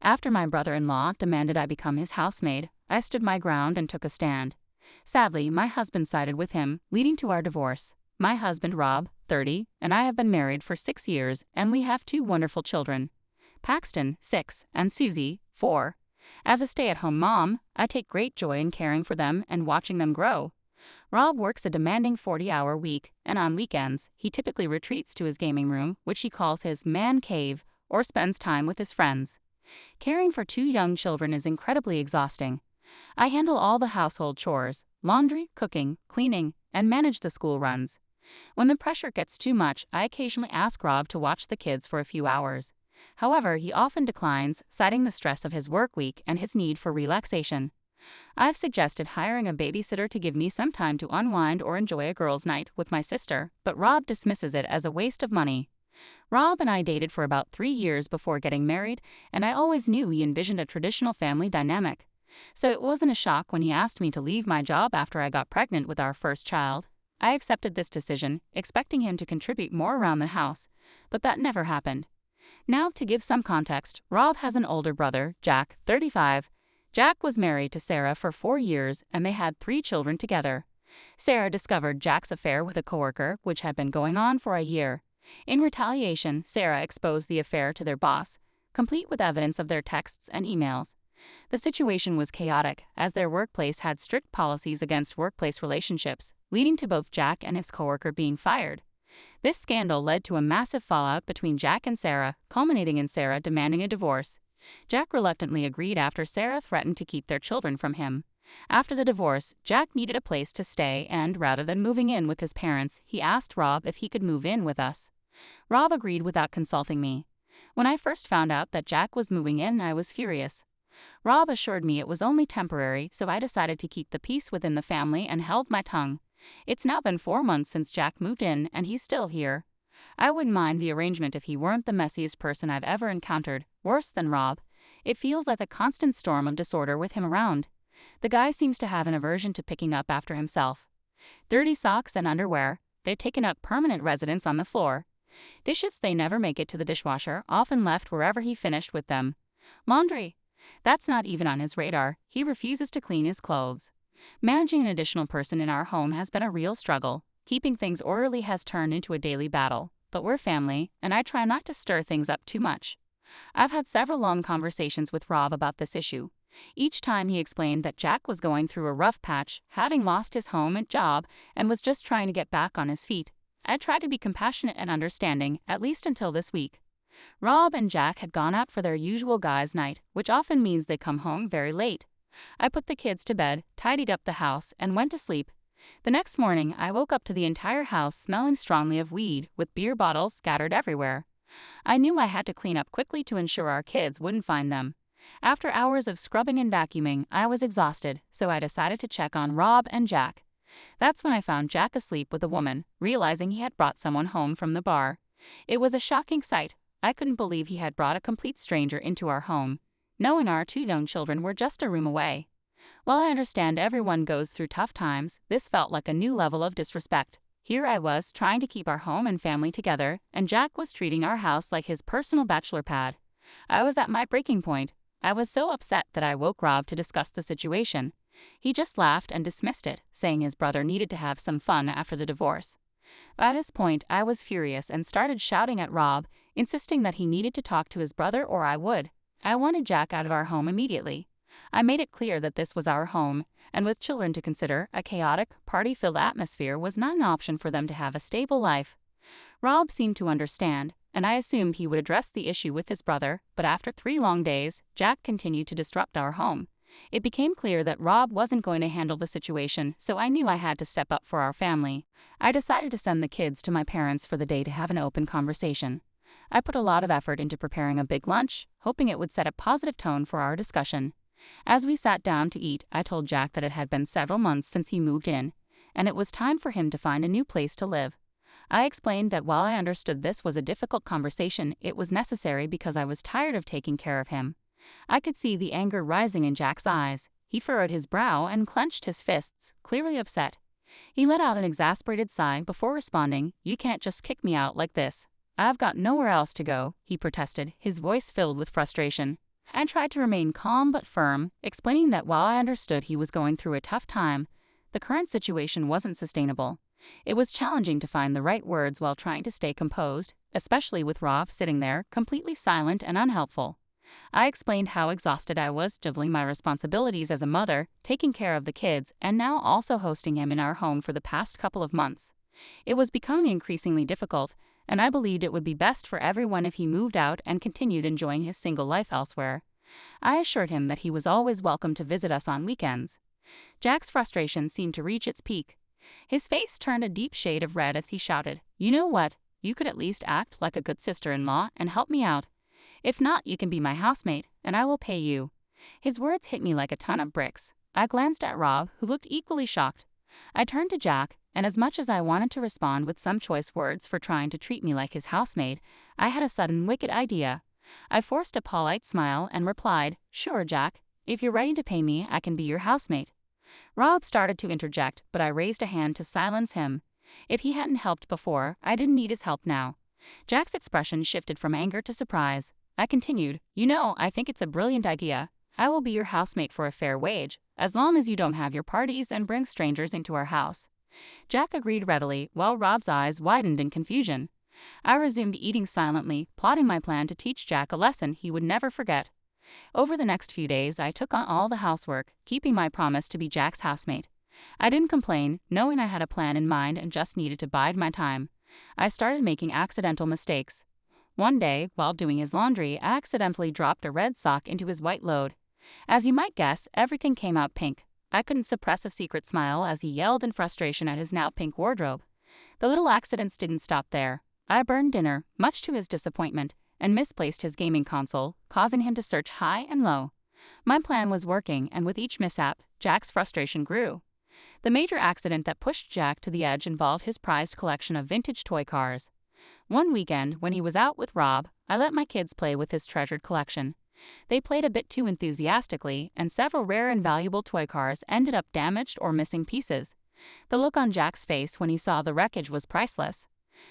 After my brother-in-law demanded I become his housemaid, I stood my ground and took a stand. Sadly, my husband sided with him, leading to our divorce. My husband, Rob, 30, and I have been married for 6 years, and we have 2 wonderful children. Paxton, 6, and Susie, 4. As a stay-at-home mom, I take great joy in caring for them and watching them grow. Rob works a demanding 40-hour week, and on weekends, he typically retreats to his gaming room, which he calls his man cave, or spends time with his friends. Caring for 2 young children is incredibly exhausting. I handle all the household chores, laundry, cooking, cleaning, and manage the school runs. When the pressure gets too much, I occasionally ask Rob to watch the kids for a few hours. However, he often declines, citing the stress of his work week and his need for relaxation. I've suggested hiring a babysitter to give me some time to unwind or enjoy a girls' night with my sister, but Rob dismisses it as a waste of money. Rob and I dated for about 3 years before getting married, and I always knew he envisioned a traditional family dynamic. So it wasn't a shock when he asked me to leave my job after I got pregnant with our first child. I accepted this decision, expecting him to contribute more around the house, but that never happened. Now, to give some context, Rob has an older brother, Jack, 35. Jack was married to Sarah for 4 years, and they had 3 children together. Sarah discovered Jack's affair with a coworker, which had been going on for a year. In retaliation, Sarah exposed the affair to their boss, complete with evidence of their texts and emails. The situation was chaotic, as their workplace had strict policies against workplace relationships, leading to both Jack and his coworker being fired. This scandal led to a massive fallout between Jack and Sarah, culminating in Sarah demanding a divorce. Jack reluctantly agreed after Sarah threatened to keep their children from him. After the divorce, Jack needed a place to stay and, rather than moving in with his parents, he asked Rob if he could move in with us. Rob agreed without consulting me. When I first found out that Jack was moving in, I was furious. Rob assured me it was only temporary, so I decided to keep the peace within the family and held my tongue. It's now been 4 months since Jack moved in, and he's still here. I wouldn't mind the arrangement if he weren't the messiest person I've ever encountered, worse than Rob. It feels like a constant storm of disorder with him around. The guy seems to have an aversion to picking up after himself. Dirty socks and underwear, they've taken up permanent residence on the floor. Dishes, they never make it to the dishwasher, often left wherever he finished with them. Laundry, that's not even on his radar. He refuses to clean his clothes. Managing an additional person in our home has been a real struggle. Keeping things orderly has turned into a daily battle, but we're family, and I try not to stir things up too much. I've had several long conversations with Rob about this issue. Each time he explained that Jack was going through a rough patch, having lost his home and job, and was just trying to get back on his feet. I tried to be compassionate and understanding, at least until this week. Rob and Jack had gone out for their usual guys' night, which often means they come home very late. I put the kids to bed, tidied up the house, and went to sleep. The next morning, I woke up to the entire house smelling strongly of weed, with beer bottles scattered everywhere. I knew I had to clean up quickly to ensure our kids wouldn't find them. After hours of scrubbing and vacuuming, I was exhausted, so I decided to check on Rob and Jack. That's when I found Jack asleep with a woman, realizing he had brought someone home from the bar. It was a shocking sight. I couldn't believe he had brought a complete stranger into our home, knowing our 2 young children were just a room away. While I understand everyone goes through tough times, this felt like a new level of disrespect. Here I was, trying to keep our home and family together, and Jack was treating our house like his personal bachelor pad. I was at my breaking point. I was so upset that I woke Rob to discuss the situation. He just laughed and dismissed it, saying his brother needed to have some fun after the divorce. At this point, I was furious and started shouting at Rob, insisting that he needed to talk to his brother or I would. I wanted Jack out of our home immediately. I made it clear that this was our home, and with children to consider, a chaotic, party-filled atmosphere was not an option for them to have a stable life. Rob seemed to understand, and I assumed he would address the issue with his brother, but after 3 long days, Jack continued to disrupt our home. It became clear that Rob wasn't going to handle the situation, so I knew I had to step up for our family. I decided to send the kids to my parents for the day to have an open conversation. I put a lot of effort into preparing a big lunch, hoping it would set a positive tone for our discussion. As we sat down to eat, I told Jack that it had been several months since he moved in, and it was time for him to find a new place to live. I explained that while I understood this was a difficult conversation, it was necessary because I was tired of taking care of him. I could see the anger rising in Jack's eyes. He furrowed his brow and clenched his fists, clearly upset. He let out an exasperated sigh before responding, "You can't just kick me out like this. I've got nowhere else to go," he protested, his voice filled with frustration. I tried to remain calm but firm, explaining that while I understood he was going through a tough time, the current situation wasn't sustainable. It was challenging to find the right words while trying to stay composed, especially with Rob sitting there, completely silent and unhelpful. I explained how exhausted I was juggling my responsibilities as a mother, taking care of the kids, and now also hosting him in our home for the past couple of months. It was becoming increasingly difficult, and I believed it would be best for everyone if he moved out and continued enjoying his single life elsewhere. I assured him that he was always welcome to visit us on weekends. Jack's frustration seemed to reach its peak. His face turned a deep shade of red as he shouted, "You know what? You could at least act like a good sister-in-law and help me out. If not, you can be my housemaid, and I will pay you." His words hit me like a ton of bricks. I glanced at Rob, who looked equally shocked. I turned to Jack, and as much as I wanted to respond with some choice words for trying to treat me like his housemaid, I had a sudden wicked idea. I forced a polite smile and replied, "Sure, Jack. If you're ready to pay me, I can be your housemaid." Rob started to interject, but I raised a hand to silence him. If he hadn't helped before, I didn't need his help now. Jack's expression shifted from anger to surprise. I continued, "You know, I think it's a brilliant idea. I will be your housemate for a fair wage, as long as you don't have your parties and bring strangers into our house." Jack agreed readily, while Rob's eyes widened in confusion. I resumed eating silently, plotting my plan to teach Jack a lesson he would never forget. Over the next few days, I took on all the housework, keeping my promise to be Jack's housemate. I didn't complain, knowing I had a plan in mind and just needed to bide my time. I started making accidental mistakes. One day, while doing his laundry, I accidentally dropped a red sock into his white load. As you might guess, everything came out pink. I couldn't suppress a secret smile as he yelled in frustration at his now pink wardrobe. The little accidents didn't stop there. I burned dinner, much to his disappointment, and misplaced his gaming console, causing him to search high and low. My plan was working, and with each mishap, Jack's frustration grew. The major accident that pushed Jack to the edge involved his prized collection of vintage toy cars. One weekend, when he was out with Rob, I let my kids play with his treasured collection. They played a bit too enthusiastically, and several rare and valuable toy cars ended up damaged or missing pieces. The look on Jack's face when he saw the wreckage was priceless.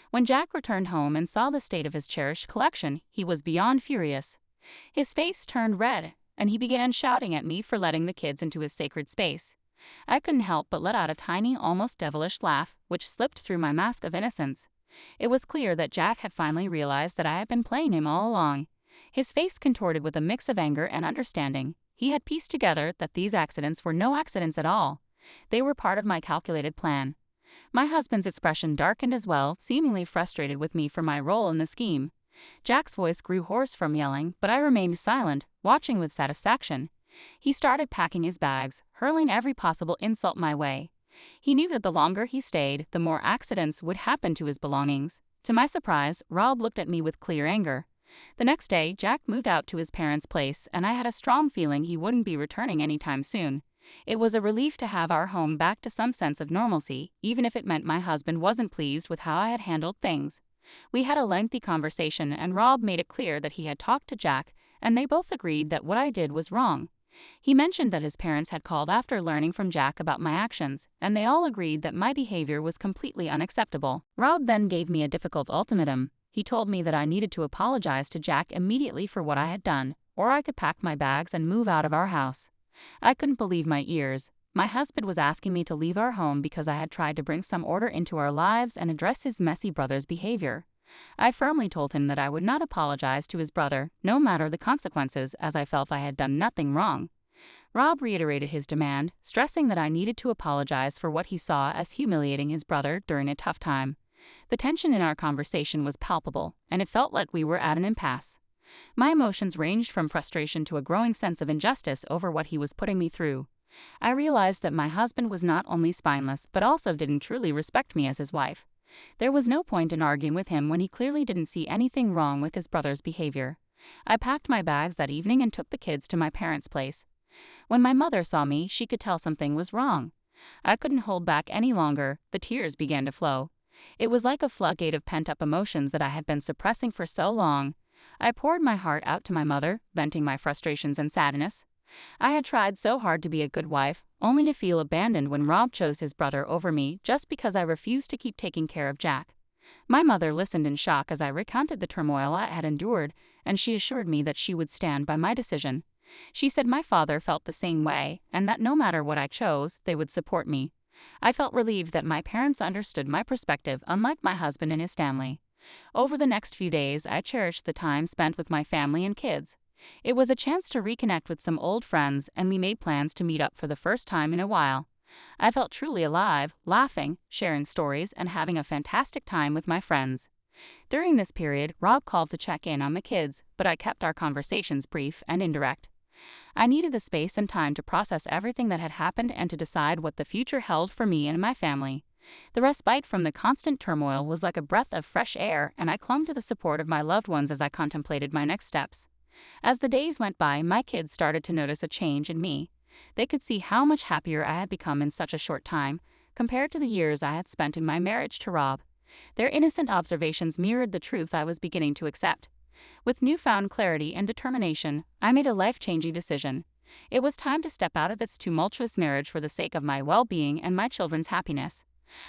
When Jack returned home and saw the state of his cherished collection, he was beyond furious. His face turned red, and he began shouting at me for letting the kids into his sacred space. I couldn't help but let out a tiny, almost devilish laugh, which slipped through my mask of innocence. It was clear that Jack had finally realized that I had been playing him all along. His face contorted with a mix of anger and understanding. He had pieced together that these accidents were no accidents at all. They were part of my calculated plan. My husband's expression darkened as well, seemingly frustrated with me for my role in the scheme. Jack's voice grew hoarse from yelling, but I remained silent, watching with satisfaction. He started packing his bags, hurling every possible insult my way. He knew that the longer he stayed, the more accidents would happen to his belongings. To my surprise, Rob looked at me with clear anger. The next day, Jack moved out to his parents' place, and I had a strong feeling he wouldn't be returning anytime soon. It was a relief to have our home back to some sense of normalcy, even if it meant my husband wasn't pleased with how I had handled things. We had a lengthy conversation, and Rob made it clear that he had talked to Jack, and they both agreed that what I did was wrong. He mentioned that his parents had called after learning from Jack about my actions, and they all agreed that my behavior was completely unacceptable. Rob then gave me a difficult ultimatum. He told me that I needed to apologize to Jack immediately for what I had done, or I could pack my bags and move out of our house. I couldn't believe my ears. My husband was asking me to leave our home because I had tried to bring some order into our lives and address his messy brother's behavior. I firmly told him that I would not apologize to his brother, no matter the consequences, as I felt I had done nothing wrong. Rob reiterated his demand, stressing that I needed to apologize for what he saw as humiliating his brother during a tough time. The tension in our conversation was palpable, and it felt like we were at an impasse. My emotions ranged from frustration to a growing sense of injustice over what he was putting me through. I realized that my husband was not only spineless but also didn't truly respect me as his wife. There was no point in arguing with him when he clearly didn't see anything wrong with his brother's behavior. I packed my bags that evening and took the kids to my parents' place. When my mother saw me, she could tell something was wrong. I couldn't hold back any longer. The tears began to flow. It was like a floodgate of pent-up emotions that I had been suppressing for so long. I poured my heart out to my mother, venting my frustrations and sadness. I had tried so hard to be a good wife, only to feel abandoned when Rob chose his brother over me just because I refused to keep taking care of Jack. My mother listened in shock as I recounted the turmoil I had endured, and she assured me that she would stand by my decision. She said my father felt the same way, and that no matter what I chose, they would support me. I felt relieved that my parents understood my perspective, unlike my husband and his family. Over the next few days, I cherished the time spent with my family and kids. It was a chance to reconnect with some old friends, and we made plans to meet up for the first time in a while. I felt truly alive, laughing, sharing stories, and having a fantastic time with my friends. During this period, Rob called to check in on the kids, but I kept our conversations brief and indirect. I needed the space and time to process everything that had happened and to decide what the future held for me and my family. The respite from the constant turmoil was like a breath of fresh air, and I clung to the support of my loved ones as I contemplated my next steps. As the days went by, my kids started to notice a change in me. They could see how much happier I had become in such a short time, compared to the years I had spent in my marriage to Rob. Their innocent observations mirrored the truth I was beginning to accept. With newfound clarity and determination, I made a life-changing decision. It was time to step out of this tumultuous marriage for the sake of my well-being and my children's happiness.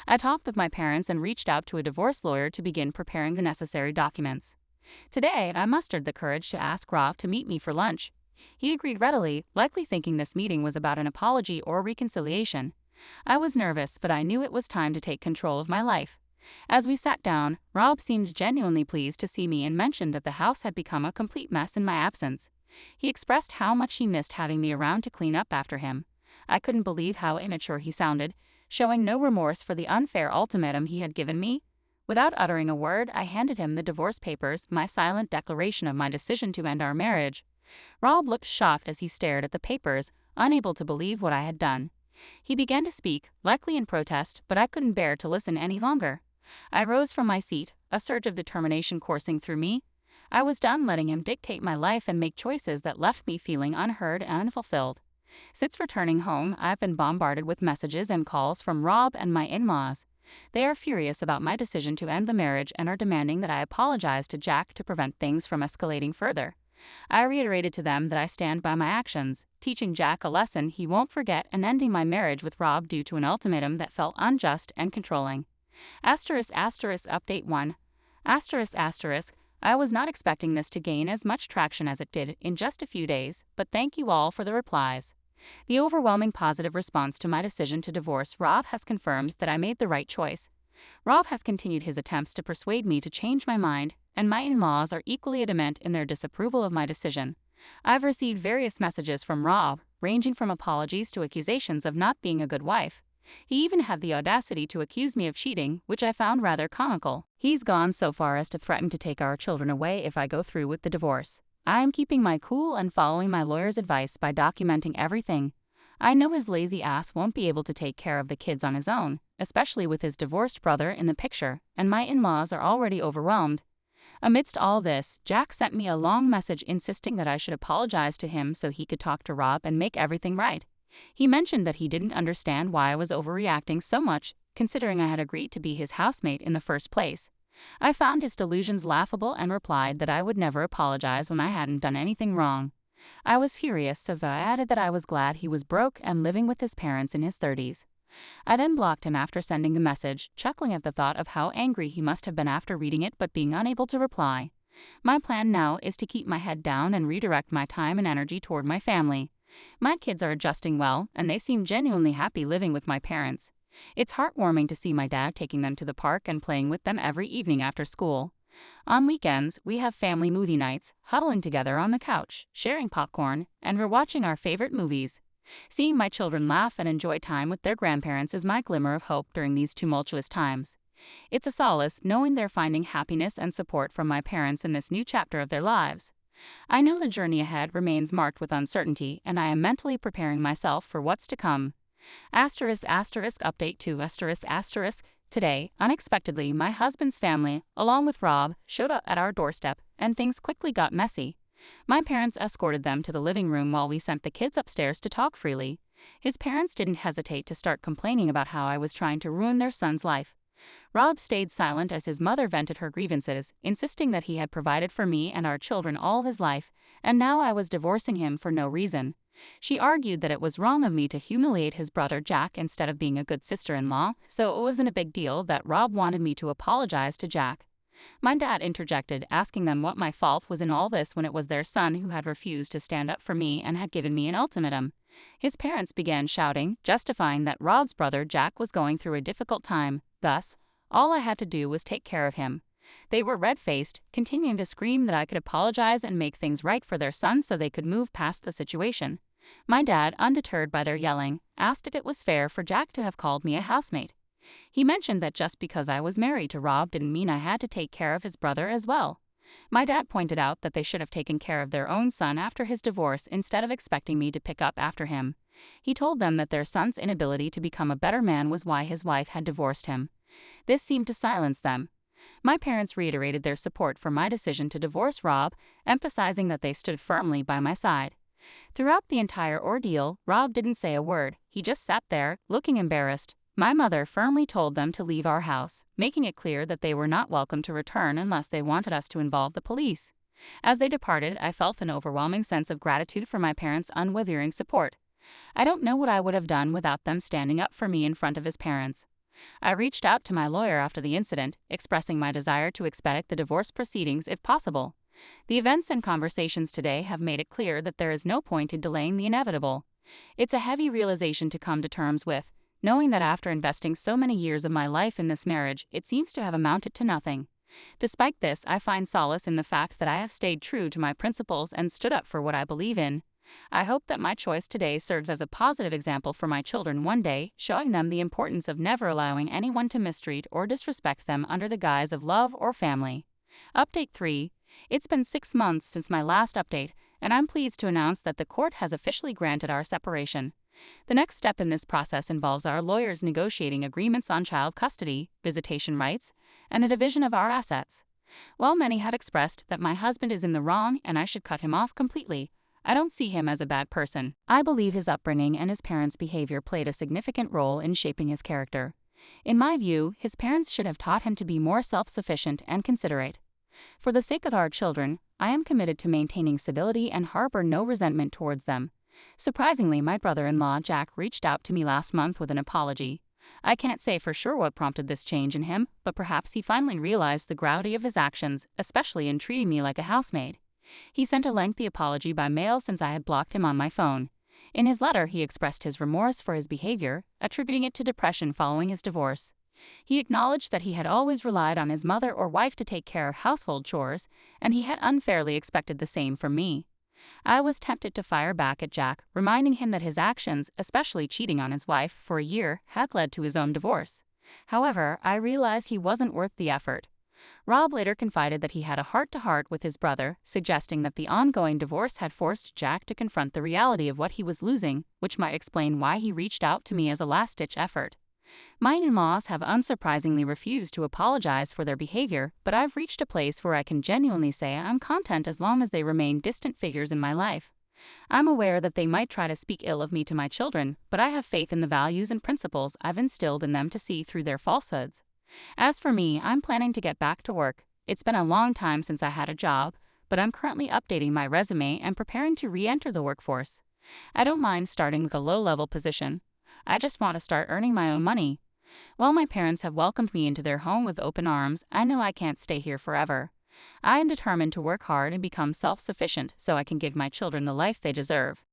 I talked with my parents and reached out to a divorce lawyer to begin preparing the necessary documents. Today, I mustered the courage to ask Rob to meet me for lunch. He agreed readily, likely thinking this meeting was about an apology or reconciliation. I was nervous, but I knew it was time to take control of my life. As we sat down, Rob seemed genuinely pleased to see me and mentioned that the house had become a complete mess in my absence. He expressed how much he missed having me around to clean up after him. I couldn't believe how immature he sounded, showing no remorse for the unfair ultimatum he had given me. Without uttering a word, I handed him the divorce papers, my silent declaration of my decision to end our marriage. Rob looked shocked as he stared at the papers, unable to believe what I had done. He began to speak, likely in protest, but I couldn't bear to listen any longer. I rose from my seat, a surge of determination coursing through me. I was done letting him dictate my life and make choices that left me feeling unheard and unfulfilled. Since returning home, I've been bombarded with messages and calls from Rob and my in-laws. They are furious about my decision to end the marriage and are demanding that I apologize to Jack to prevent things from escalating further. I reiterated to them that I stand by my actions, teaching Jack a lesson he won't forget and ending my marriage with Rob due to an ultimatum that felt unjust and controlling. Update 1. I was not expecting this to gain as much traction as it did in just a few days, but thank you all for the replies. The overwhelming positive response to my decision to divorce Rob has confirmed that I made the right choice. Rob has continued his attempts to persuade me to change my mind, and my in-laws are equally adamant in their disapproval of my decision. I've received various messages from Rob, ranging from apologies to accusations of not being a good wife. He even had the audacity to accuse me of cheating, which I found rather comical. He's gone so far as to threaten to take our children away if I go through with the divorce. I am keeping my cool and following my lawyer's advice by documenting everything. I know his lazy ass won't be able to take care of the kids on his own, especially with his divorced brother in the picture, and my in-laws are already overwhelmed. Amidst all this, Jack sent me a long message insisting that I should apologize to him so he could talk to Rob and make everything right. He mentioned that he didn't understand why I was overreacting so much, considering I had agreed to be his housemate in the first place. I found his delusions laughable and replied that I would never apologize when I hadn't done anything wrong. I was furious as I added that I was glad he was broke and living with his parents in his 30s. I then blocked him after sending the message, chuckling at the thought of how angry he must have been after reading it but being unable to reply. My plan now is to keep my head down and redirect my time and energy toward my family. My kids are adjusting well, and they seem genuinely happy living with my parents. It's heartwarming to see my dad taking them to the park and playing with them every evening after school. On weekends, we have family movie nights, huddling together on the couch, sharing popcorn, and rewatching our favorite movies. Seeing my children laugh and enjoy time with their grandparents is my glimmer of hope during these tumultuous times. It's a solace knowing they're finding happiness and support from my parents in this new chapter of their lives. I know the journey ahead remains marked with uncertainty, and I am mentally preparing myself for what's to come. Update 2 Today, unexpectedly, my husband's family, along with Rob, showed up at our doorstep, and things quickly got messy. My parents escorted them to the living room while we sent the kids upstairs to talk freely. His parents didn't hesitate to start complaining about how I was trying to ruin their son's life. Rob stayed silent as his mother vented her grievances, insisting that he had provided for me and our children all his life, and now I was divorcing him for no reason. She argued that it was wrong of me to humiliate his brother Jack instead of being a good sister-in-law, so it wasn't a big deal that Rob wanted me to apologize to Jack. My dad interjected, asking them what my fault was in all this when it was their son who had refused to stand up for me and had given me an ultimatum. His parents began shouting, justifying that Rob's brother Jack was going through a difficult time. Thus, all I had to do was take care of him. They were red-faced, continuing to scream that I could apologize and make things right for their son so they could move past the situation. My dad, undeterred by their yelling, asked if it was fair for Jack to have called me a housemate. He mentioned that just because I was married to Rob didn't mean I had to take care of his brother as well. My dad pointed out that they should have taken care of their own son after his divorce instead of expecting me to pick up after him. He told them that their son's inability to become a better man was why his wife had divorced him. This seemed to silence them. My parents reiterated their support for my decision to divorce Rob, emphasizing that they stood firmly by my side. Throughout the entire ordeal, Rob didn't say a word. He just sat there, looking embarrassed. My mother firmly told them to leave our house, making it clear that they were not welcome to return unless they wanted us to involve the police. As they departed, I felt an overwhelming sense of gratitude for my parents' unwavering support. I don't know what I would have done without them standing up for me in front of his parents. I reached out to my lawyer after the incident, expressing my desire to expedite the divorce proceedings if possible. The events and conversations today have made it clear that there is no point in delaying the inevitable. It's a heavy realization to come to terms with, knowing that after investing so many years of my life in this marriage, it seems to have amounted to nothing. Despite this, I find solace in the fact that I have stayed true to my principles and stood up for what I believe in. I hope that my choice today serves as a positive example for my children one day, showing them the importance of never allowing anyone to mistreat or disrespect them under the guise of love or family. Update 3. It's been 6 months since my last update, and I'm pleased to announce that the court has officially granted our separation. The next step in this process involves our lawyers negotiating agreements on child custody, visitation rights, and the division of our assets. While many have expressed that my husband is in the wrong and I should cut him off completely, I don't see him as a bad person. I believe his upbringing and his parents' behavior played a significant role in shaping his character. In my view, his parents should have taught him to be more self-sufficient and considerate. For the sake of our children, I am committed to maintaining civility and harbor no resentment towards them. Surprisingly, my brother-in-law Jack reached out to me last month with an apology. I can't say for sure what prompted this change in him, but perhaps he finally realized the gravity of his actions, especially in treating me like a housemaid. He sent a lengthy apology by mail since I had blocked him on my phone. In his letter, he expressed his remorse for his behavior, attributing it to depression following his divorce. He acknowledged that he had always relied on his mother or wife to take care of household chores, and he had unfairly expected the same from me. I was tempted to fire back at Jack, reminding him that his actions, especially cheating on his wife for a year, had led to his own divorce. However, I realized he wasn't worth the effort. Rob later confided that he had a heart-to-heart with his brother, suggesting that the ongoing divorce had forced Jack to confront the reality of what he was losing, which might explain why he reached out to me as a last-ditch effort. My in-laws have unsurprisingly refused to apologize for their behavior, but I've reached a place where I can genuinely say I'm content as long as they remain distant figures in my life. I'm aware that they might try to speak ill of me to my children, but I have faith in the values and principles I've instilled in them to see through their falsehoods. As for me, I'm planning to get back to work. It's been a long time since I had a job, but I'm currently updating my resume and preparing to re-enter the workforce. I don't mind starting with a low-level position. I just want to start earning my own money. While my parents have welcomed me into their home with open arms, I know I can't stay here forever. I am determined to work hard and become self-sufficient so I can give my children the life they deserve.